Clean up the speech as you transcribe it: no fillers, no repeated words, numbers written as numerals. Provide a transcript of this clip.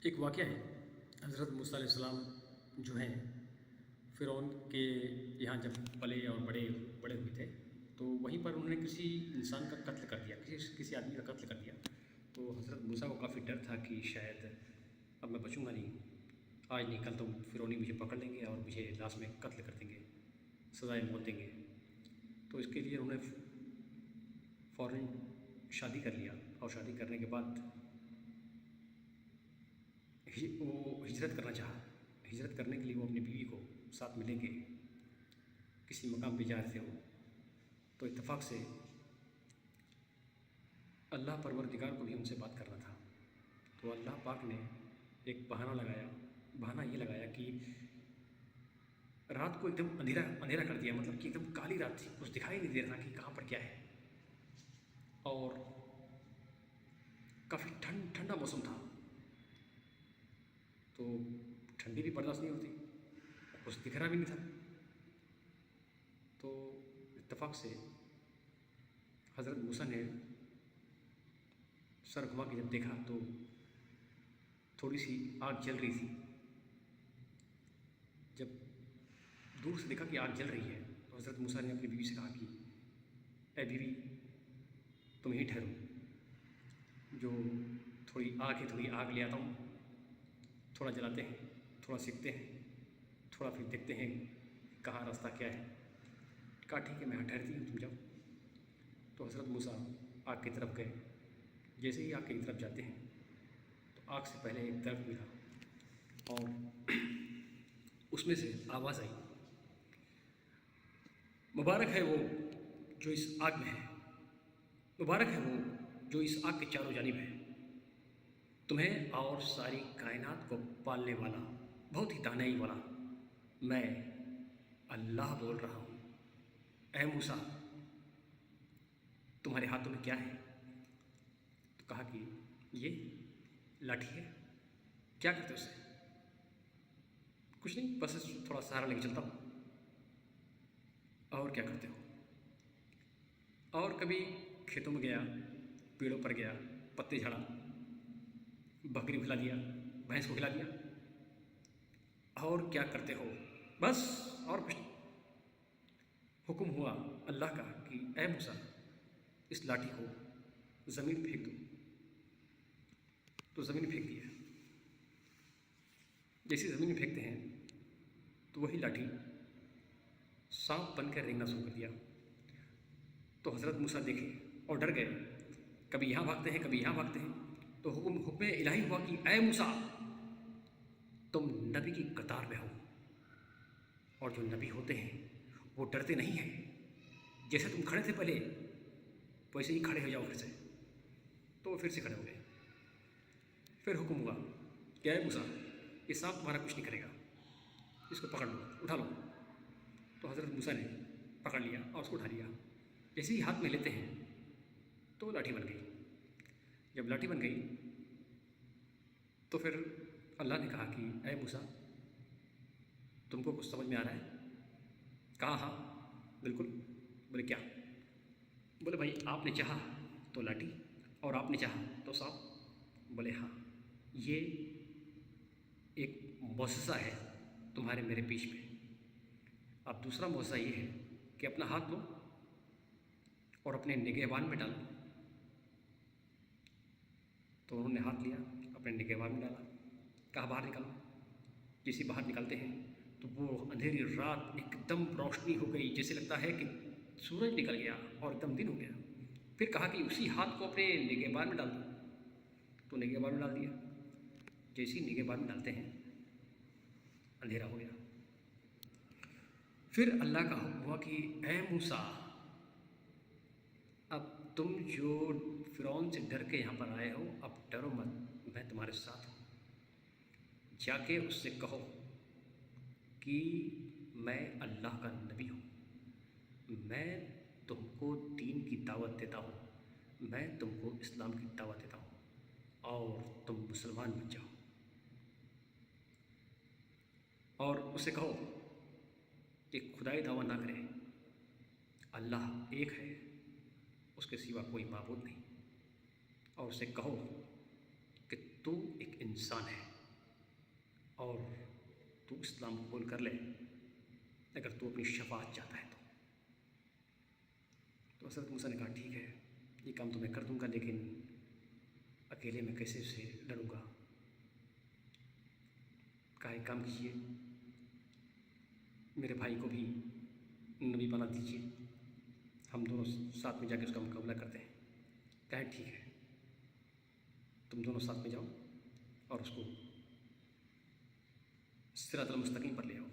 ایک واقعہ ہے حضرت موسیٰ علیہ السلام جو ہیں فرعون کے یہاں جب پلے اور بڑے بڑے ہوئے تھے تو وہیں پر انہوں نے کسی انسان کا قتل کر دیا، کسی آدمی کا قتل کر دیا۔ تو حضرت موسیٰ کو کافی ڈر تھا کہ شاید اب میں بچوں گا نہیں، آج نہیں کل تو فرعونی مجھے پکڑ لیں گے اور مجھے لاش میں قتل کر دیں گے، سزائے موت دیں گے۔ تو اس کے لیے انہوں نے فوراً شادی کر لیا، اور شادی کرنے کے بعد وہ ہجرت کرنا چاہا۔ ہجرت کرنے کے لیے وہ اپنی بیوی کو ساتھ میں لے کے کسی مقام پہ جا رہے تھے وہ، تو اتفاق سے اللہ پروردگار کو بھی ان سے بات کرنا تھا۔ تو اللہ پاک نے ایک بہانہ یہ لگایا کہ رات کو ایک دم اندھیرا کر دیا، مطلب کہ ایک دم کالی رات تھی، کچھ دکھائی نہیں دے رہا تھا کہ کہاں پر کیا ہے، اور کافی ٹھنڈا موسم تھا، تو ٹھنڈی بھی برداشت نہیں ہوتی، کچھ دکھ رہا بھی نہیں تھا۔ تو اتفاق سے حضرت موسیٰ نے سر گھما کے جب دیکھا تو تھوڑی سی آگ جل رہی تھی۔ جب دور سے دیکھا کہ آگ جل رہی ہے تو حضرت موسیٰ نے اپنی بیوی سے کہا کہ اے بیوی، تم ہی ٹھہرو، جو تھوڑی آگ لے آتا ہوں، تھوڑا جلاتے ہیں، تھوڑا سیکھتے ہیں، تھوڑا پھر دیکھتے ہیں کہاں راستہ کیا ہے۔ کہا ٹھیک ہے، میں یہاں ٹھہرتی ہوں، تم جاؤ۔ تو حضرت موسیٰ آگ کی طرف گئے۔ جیسے ہی آگ کی طرف جاتے ہیں تو آگ سے پہلے ایک درخت ملا، اور اس میں سے آواز آئی، مبارک ہے وہ جو اس آگ میں ہے، مبارک ہے وہ جو اس آگ کے چاروں جانب ہے، تمہیں اور ساری کائنات کو پالنے والا، بہت ہی دانائی والا میں اللہ بول رہا ہوں۔ اے موسیٰ، تمہارے ہاتھوں میں کیا ہے؟ تو کہا کہ یہ لاٹھی ہے۔ کیا کرتے ہو اس سے؟ کچھ نہیں، بس تھوڑا سہارا لے کے چلتا ہوں۔ اور کیا کرتے ہو؟ اور کبھی کھیتوں میں گیا، پیڑوں پر گیا، پتے جھاڑا، بکری کھلا دیا، بھینس کو کھلا دیا۔ اور کیا کرتے ہو؟ بس، اور کچھ نہیں۔ حکم ہوا اللہ کا کہ اے موسیٰ، اس لاٹھی کو زمین پھینک دو۔ تو زمین پھینک دیا۔ جیسے زمین میں پھینکتے ہیں تو وہی لاٹھی سانپ بن کر رینگنا شروع کر دیا۔ تو حضرت موسیٰ دیکھے اور ڈر گئے، کبھی یہاں بھاگتے ہیں، کبھی یہاں بھاگتے ہیں۔ تو حکم الہی ہوا کہ اے موسیٰ، تم نبی کی قطار میں ہو، اور جو نبی ہوتے ہیں وہ ڈرتے نہیں ہیں۔ جیسے تم کھڑے تھے پہلے، ویسے ہی کھڑے ہو جاؤ پھر سے۔ تو وہ پھر سے کھڑے ہو گئے۔ پھر حکم ہوا کہ اے موسیٰ، یہ سانپ تمہارا کچھ نہیں کرے گا، اس کو پکڑ لو، اٹھا لو۔ تو حضرت موسیٰ نے پکڑ لیا اور اس کو اٹھا لیا۔ جیسے ہی ہاتھ میں لیتے ہیں تو وہ لاٹھی بن گئی۔ جب لاٹھی بن گئی تو پھر اللہ نے کہا کہ اے موسیٰ، تم کو کچھ سمجھ میں آ رہا ہے؟ کہا ہاں بالکل۔ بولے کیا؟ بولے بھائی، آپ نے چاہا تو لاٹھی، اور آپ نے چاہا تو سانپ۔ بولے ہاں، یہ ایک معجزہ ہے تمہارے میرے بیچ میں۔ اب دوسرا معجزہ یہ ہے کہ اپنا ہاتھ لو اور اپنے نگہبان میں ڈالو۔ تو انہوں نے ہاتھ لیا، اپنے نگہبان میں ڈالا، کہا باہر نکالو۔ جیسے باہر نکالتے ہیں تو وہ اندھیری رات ایک دم روشنی ہو گئی، جیسے لگتا ہے کہ سورج نکل گیا اور ایک دم دن ہو گیا۔ پھر کہا کہ اسی ہاتھ کو اپنے نگہبان میں ڈال دو۔ تو نگہبان میں ڈال دیا۔ جیسے ہی نگہبان میں ڈالتے ہیں اندھیرا ہو گیا۔ پھر اللہ کا حکم ہوا کہ اے موسیٰ، اب تم جو فرعون سے ڈر کے یہاں پر آئے ہو، اب ڈرو مت، میں تمہارے ساتھ ہوں۔ جا کے اس سے کہو کہ میں اللہ کا نبی ہوں، میں تم کو دین کی دعوت دیتا ہوں، میں تم کو اسلام کی دعوت دیتا ہوں، اور تم مسلمان بن جاؤ۔ اور اسے کہو کہ خدائی دعویٰ نہ کرے، اللہ ایک ہے، اس کے سوا کوئی معبود نہیں۔ اور اسے کہو کہ تو ایک انسان ہے، اور تو اسلام قبول کر لے اگر تو اپنی شفاعت چاہتا ہے تو حضرت موسیٰ نے کہا ٹھیک ہے، یہ کام تو میں کر دوں گا، لیکن اکیلے میں کیسے اسے لڑوں گا؟ کہا ایک کام کیجیے، میرے بھائی کو بھی نبی بنا دیجیے، ہم دونوں ساتھ میں جا کے اس کا مقابلہ کرتے ہیں۔ کہا ٹھیک ہے، تم دونوں ساتھ میں جاؤ اور اس کو صراط المستقیم پر لے آؤ۔